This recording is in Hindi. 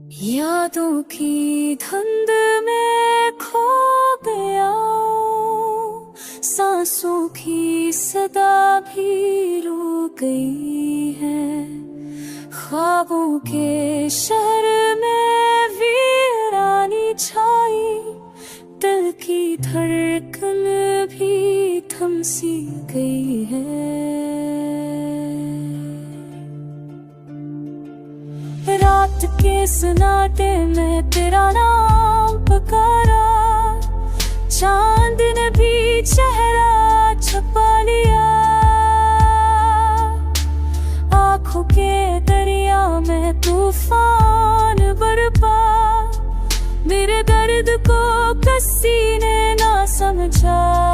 यादों की धुंध में खो गया, सांसों की सदा भी रुक गई है। ख्वाबों के शहर में वीरानी छाई, दिल की धड़कन भी थम सी गई है। रात के सन्नाटे में तेरा नाम पुकारा, चांद ने भी चेहरा छुपा लिया। आँखों के दरिया में तूफान बरपा, मेरे दर्द को किसी ने ना समझा।